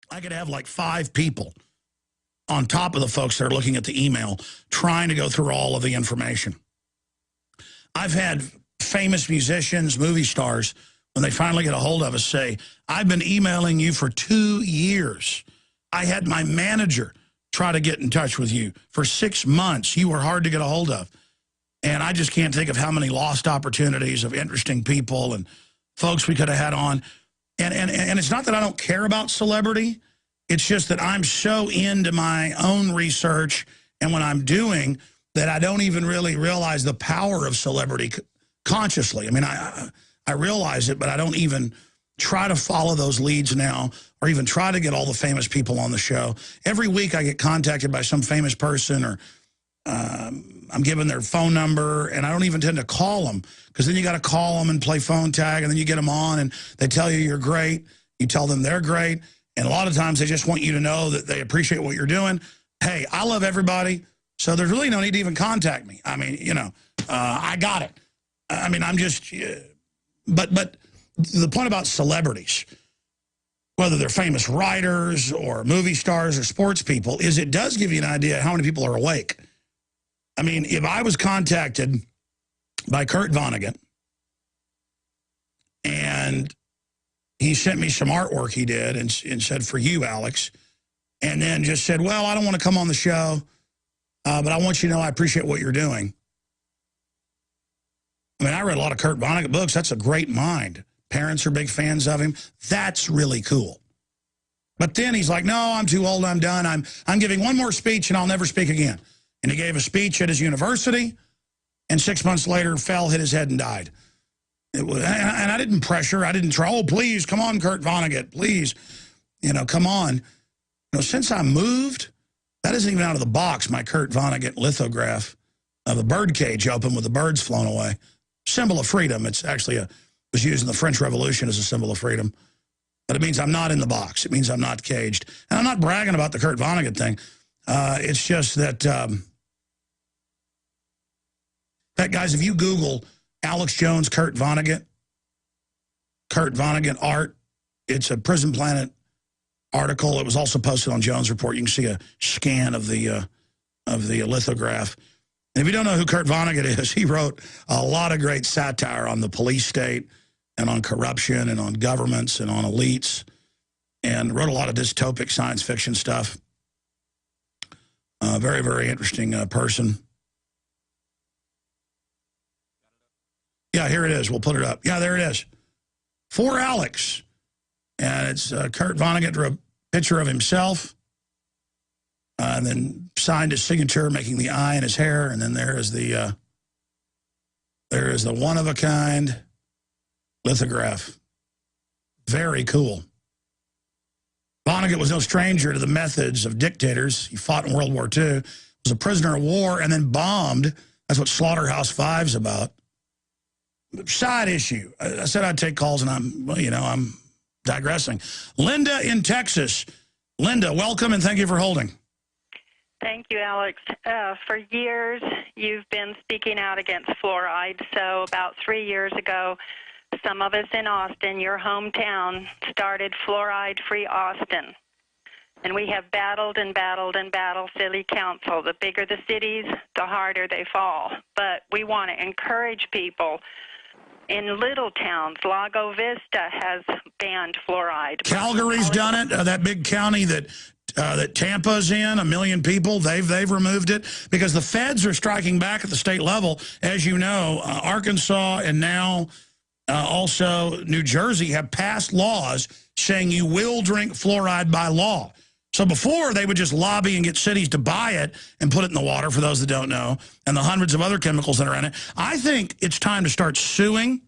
I could have like 5 people on top of the folks that are looking at the email trying to go through all of the information. I've had famous musicians, movie stars, when they finally get a hold of us, say, I've been emailing you for 2 years. I had my manager try to get in touch with you for 6 months. You were hard to get a hold of. And I just can't think of how many lost opportunities of interesting people and folks we could have had on. And it's not that I don't care about celebrity. It's just that I'm so into my own research and what I'm doing that I don't even really realize the power of celebrity consciously. I mean, I realize it, but I don't even try to follow those leads now or even try to get all the famous people on the show. Every week I get contacted by some famous person or I'm given their phone number, and I don't even tend to call them because then you got to call them and play phone tag, and then you get them on, and they tell you you're great. You tell them they're great, and a lot of times they just want you to know that they appreciate what you're doing. Hey, I love everybody, so there's really no need to even contact me. I mean, you know, I got it. I mean, I'm just, but the point about celebrities, whether they're famous writers or movie stars or sports people, is it does give you an idea how many people are awake. I mean, if I was contacted by Kurt Vonnegut and he sent me some artwork he did and said, for you, Alex, and then just said, well, I don't want to come on the show, but I want you to know I appreciate what you're doing. I mean, I read a lot of Kurt Vonnegut books. That's a great mind. Parents are big fans of him. That's really cool. But then he's like, no, I'm too old. I'm done. I'm giving one more speech and I'll never speak again. And he gave a speech at his university, and 6 months later fell, hit his head, and died. It was, and I didn't pressure. I didn't try, oh, please, come on, Kurt Vonnegut, please. You know, come on. You know, since I moved, that isn't even out of the box, my Kurt Vonnegut lithograph of a bird cage open with the birds flown away. Symbol of freedom. It's actually was used in the French Revolution as a symbol of freedom. But it means I'm not in the box. It means I'm not caged. And I'm not bragging about the Kurt Vonnegut thing. It's just that, guys, if you Google Alex Jones, Kurt Vonnegut art, it's a Prison Planet article. It was also posted on Jones Report. You can see a scan of the lithograph. And if you don't know who Kurt Vonnegut is, he wrote a lot of great satire on the police state and on corruption and on governments and on elites, and wrote a lot of dystopic science fiction stuff. Very, very interesting person. Yeah, here it is. We'll put it up. Yeah, there it is. For Alex. And it's Kurt Vonnegut drew a picture of himself and then signed his signature, making the eye in his hair. And then there is the one-of-a-kind lithograph. Very cool. Vonnegut was no stranger to the methods of dictators. He fought in World War II, was a prisoner of war, and then bombed. That's what Slaughterhouse-Five's about. Side issue. I said I'd take calls, and I'm digressing. Linda in Texas. Linda, welcome, and thank you for holding. Thank you, Alex. For years, you've been speaking out against fluoride. So about 3 years ago, some of us in Austin, your hometown, started Fluoride-Free Austin. And we have battled and battled and battled city council. The bigger the cities, the harder they fall. But we want to encourage people. In little towns, Lago Vista has banned fluoride. Calgary's done it. That big county that Tampa's in, 1 million people, they've removed it because the feds are striking back at the state level. As you know, Arkansas and now also New Jersey have passed laws saying you will drink fluoride by law. So before, they would just lobby and get cities to buy it and put it in the water, for those that don't know, and the hundreds of other chemicals that are in it. I think it's time to start suing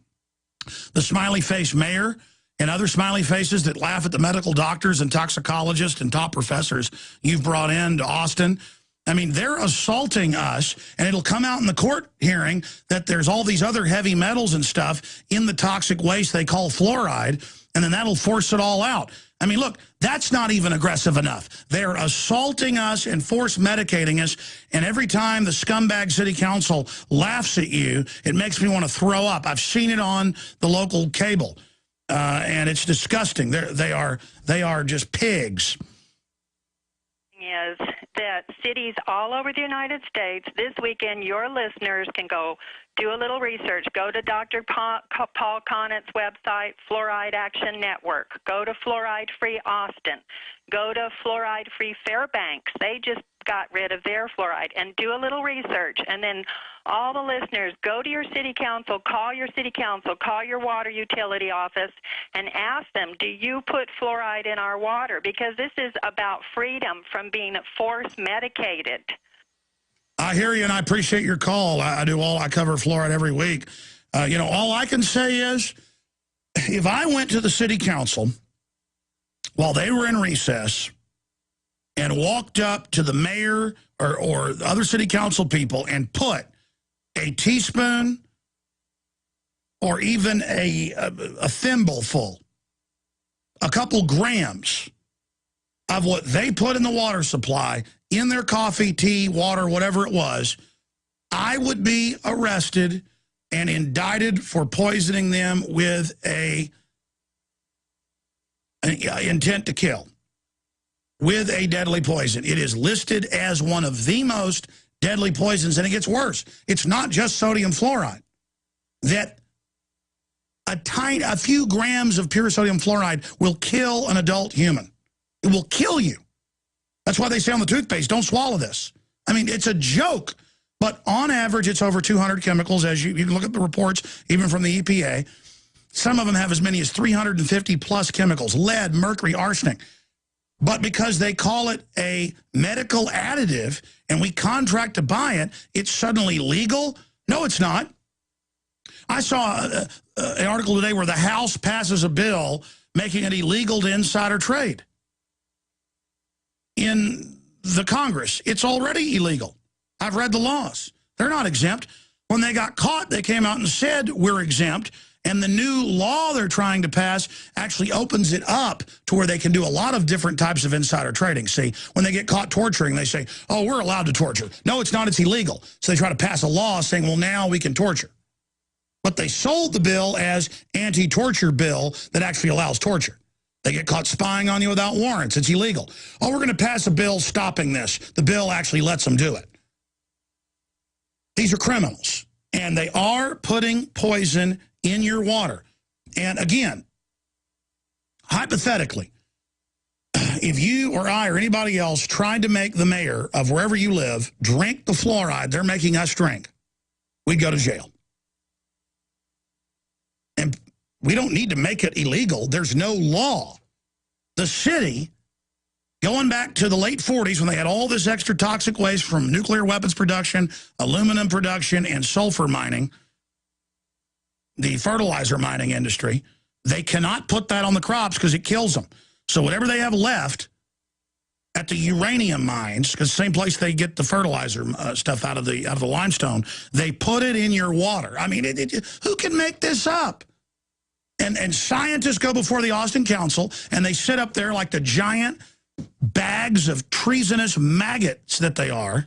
the smiley face mayor and other smiley faces that laugh at the medical doctors and toxicologists and top professors you've brought into Austin. I mean, they're assaulting us, and it'll come out in the court hearing that there's all these other heavy metals and stuff in the toxic waste they call fluoride, and then that'll force it all out. I mean, look, that's not even aggressive enough. They're assaulting us and force medicating us, and every time the scumbag city council laughs at you, it makes me want to throw up. I've seen it on the local cable. and it's disgusting. They are just pigs. Is that cities all over the United States this weekend, your listeners can go do a little research. Go to Dr. Paul Conant's website, Fluoride Action Network. Go to Fluoride Free Austin. Go to Fluoride Free Fairbanks. They just got rid of their fluoride. And do a little research. And then all the listeners, go to your city council, call your water utility office, and ask them, do you put fluoride in our water? Because this is about freedom from being force medicated. I hear you, and I appreciate your call. I cover fluoride every week. All I can say is, if I went to the city council while they were in recess and walked up to the mayor or other city council people and put a teaspoon or even a thimbleful, a couple grams of what they put in the water supply in their coffee, tea, water, whatever it was, I would be arrested and indicted for poisoning them with an intent to kill, with a deadly poison. It is listed as one of the most deadly poisons, and it gets worse. It's not just sodium fluoride. That a few grams of pure sodium fluoride will kill an adult human. It will kill you. That's why they say on the toothpaste, don't swallow this. I mean, it's a joke. But on average, it's over 200 chemicals, as you can look at the reports, even from the EPA. Some of them have as many as 350 plus chemicals, lead, mercury, arsenic. But because they call it a medical additive and we contract to buy it, it's suddenly legal? No, it's not. I saw an article today where the House passes a bill making it illegal to insider trade. In the Congress, it's already illegal. I've read the laws. They're not exempt. When they got caught, they came out and said, we're exempt. And the new law they're trying to pass actually opens it up to where they can do a lot of different types of insider trading. See, when they get caught torturing, they say, oh, we're allowed to torture. No, it's not. It's illegal. So they try to pass a law saying, well, now we can torture. But they sold the bill as anti-torture bill that actually allows torture. They get caught spying on you without warrants. It's illegal. Oh, we're going to pass a bill stopping this. The bill actually lets them do it. These are criminals, and they are putting poison in your water. And again, hypothetically, if you or I or anybody else tried to make the mayor of wherever you live drink the fluoride they're making us drink, we'd go to jail. And we don't need to make it illegal. There's no law. The city, going back to the late 40s when they had all this extra toxic waste from nuclear weapons production, aluminum production, and sulfur mining, the fertilizer mining industry, they cannot put that on the crops because it kills them. So whatever they have left at the uranium mines, because the same place they get the fertilizer stuff out of the limestone, they put it in your water. I mean, who can make this up? And scientists go before the Austin Council, and they sit up there like the giant bags of treasonous maggots that they are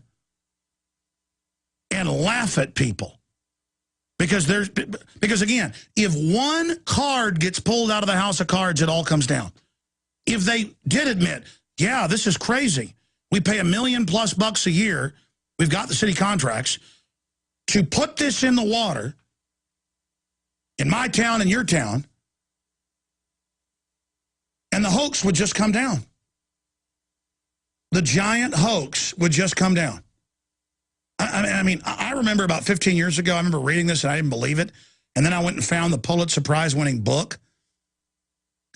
and laugh at people. Because again, if one card gets pulled out of the house of cards, it all comes down. If they did admit, yeah, this is crazy. We pay $1 million+ a year. We've got the city contracts to put this in the water in my town and your town, and the hoax would just come down. The giant hoax would just come down. I mean, I remember about 15 years ago, I remember reading this and I didn't believe it. And then I went and found the Pulitzer Prize-winning book.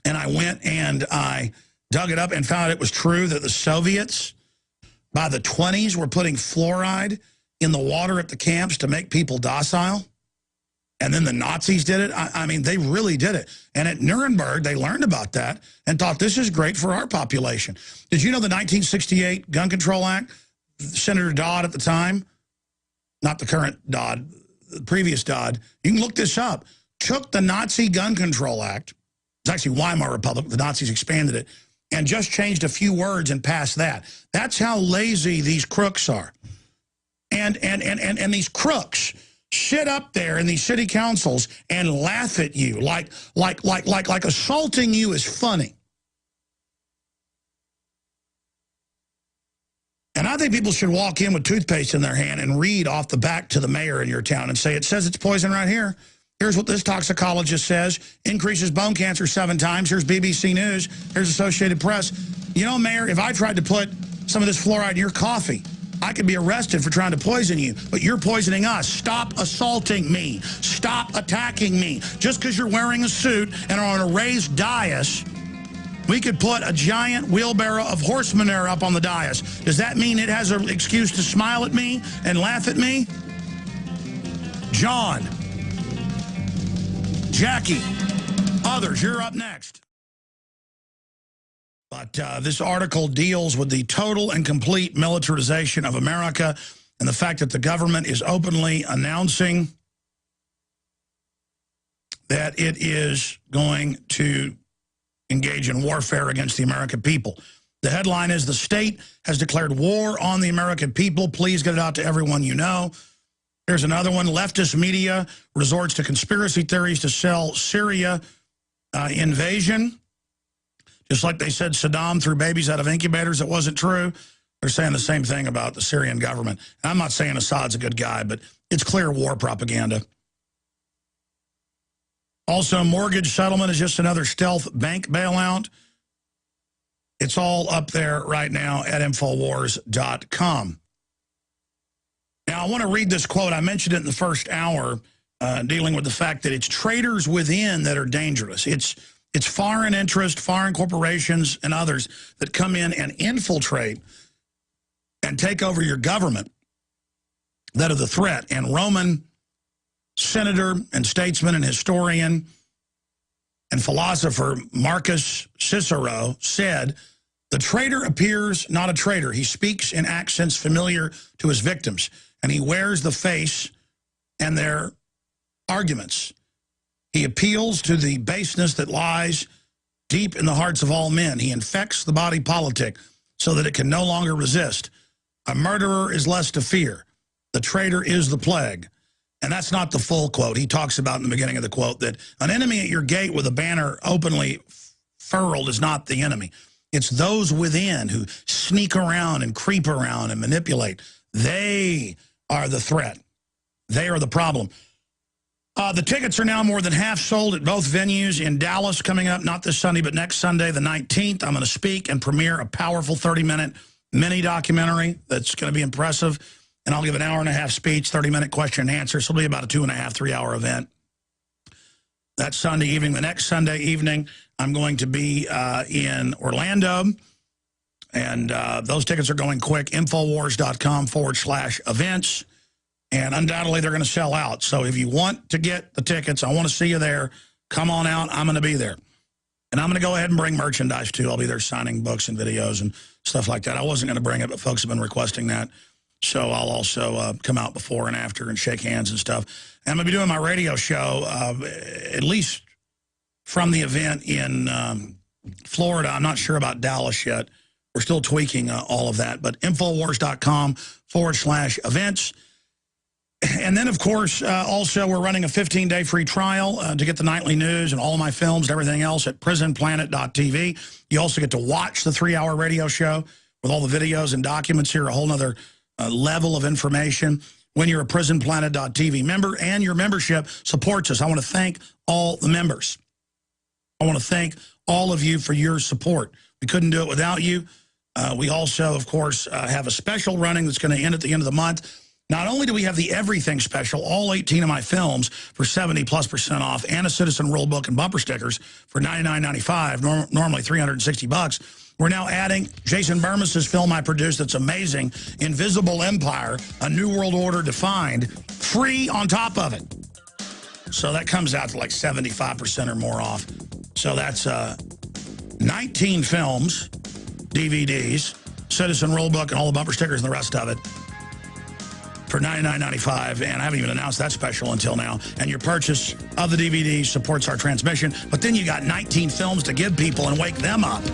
And I went and I dug it up and found out it was true that the Soviets, by the 20s, were putting fluoride in the water at the camps to make people docile. And then the Nazis did it. I mean, they really did it. And at Nuremberg, they learned about that and thought, this is great for our population. Did you know the 1968 Gun Control Act, Senator Dodd at the time, not the current Dodd, the previous Dodd, you can look this up, took the Nazi Gun Control Act, it's actually Weimar Republic, the Nazis expanded it, and just changed a few words and passed that. That's how lazy these crooks are. And these crooks sit up there in these city councils and laugh at you like assaulting you is funny. And I think people should walk in with toothpaste in their hand and read off the back to the mayor in your town and say, it says it's poison right here. Here's what this toxicologist says. Increases bone cancer 7 times. Here's BBC News. Here's Associated Press. You know, Mayor, if I tried to put some of this fluoride in your coffee, I could be arrested for trying to poison you, but you're poisoning us. Stop assaulting me. Stop attacking me. Just because you're wearing a suit and are on a raised dais, we could put a giant wheelbarrow of horse manure up on the dais. Does that mean it has an excuse to smile at me and laugh at me? John, Jackie, others, you're up next. But this article deals with the total and complete militarization of America and the fact that the government is openly announcing that it is going to engage in warfare against the American people. The headline is, the state has declared war on the American people. Please get it out to everyone you know. Here's another one. Leftist media resorts to conspiracy theories to sell Syria invasion. Just like they said Saddam threw babies out of incubators, it wasn't true. They're saying the same thing about the Syrian government. And I'm not saying Assad's a good guy, but it's clear war propaganda. Also, mortgage settlement is just another stealth bank bailout. It's all up there right now at Infowars.com. Now, I want to read this quote. I mentioned it in the first hour, dealing with the fact that it's traitors within that are dangerous. It's foreign interest, foreign corporations, and others that come in and infiltrate and take over your government that are the threat. And Roman senator and statesman and historian and philosopher Marcus Cicero said, the traitor appears not a traitor. He speaks in accents familiar to his victims, and he wears the face and their arguments. He appeals to the baseness that lies deep in the hearts of all men. He infects the body politic so that it can no longer resist. A murderer is less to fear. The traitor is the plague. And that's not the full quote. He talks about in the beginning of the quote that an enemy at your gate with a banner openly furled is not the enemy. It's those within who sneak around and creep around and manipulate. They are the threat. They are the problem. The tickets are now more than half sold at both venues. In Dallas coming up, not this Sunday, but next Sunday, the 19th, I'm going to speak and premiere a powerful 30-minute mini documentary that's going to be impressive. And I'll give an hour-and-a-half speech, 30-minute question and answer. So it'll be about a 2.5, 3-hour event. That's Sunday evening. The next Sunday evening, I'm going to be in Orlando. And those tickets are going quick. Infowars.com/events. And undoubtedly, they're going to sell out. So if you want to get the tickets, I want to see you there. Come on out. I'm going to be there. And I'm going to go ahead and bring merchandise, too. I'll be there signing books and videos and stuff like that. I wasn't going to bring it, but folks have been requesting that. So I'll also come out before and after and shake hands and stuff. And I'm going to be doing my radio show, at least from the event in Florida. I'm not sure about Dallas yet. We're still tweaking all of that. But Infowars.com/events. And then, of course, also we're running a 15-day free trial to get the nightly news and all of my films and everything else at prisonplanet.tv. You also get to watch the 3-hour radio show with all the videos and documents here, a whole other level of information when you're a prisonplanet.tv member, and your membership supports us. I want to thank all the members. I want to thank all of you for your support. We couldn't do it without you. We also, of course, have a special running that's going to end at the end of the month. Not only do we have the everything special, all 18 of my films for 70+% off, and a Citizen Rule book and bumper stickers for $99.95, normally $360. We're now adding Jason Bermas's film I produced that's amazing, Invisible Empire, A New World Order Defined, free on top of it. So that comes out to like 75% or more off. So that's 19 films, DVDs, Citizen Rule book, and all the bumper stickers and the rest of it for $99.95, and I haven't even announced that special until now. And your purchase of the DVD supports our transmission, but then you got 19 films to give people and wake them up.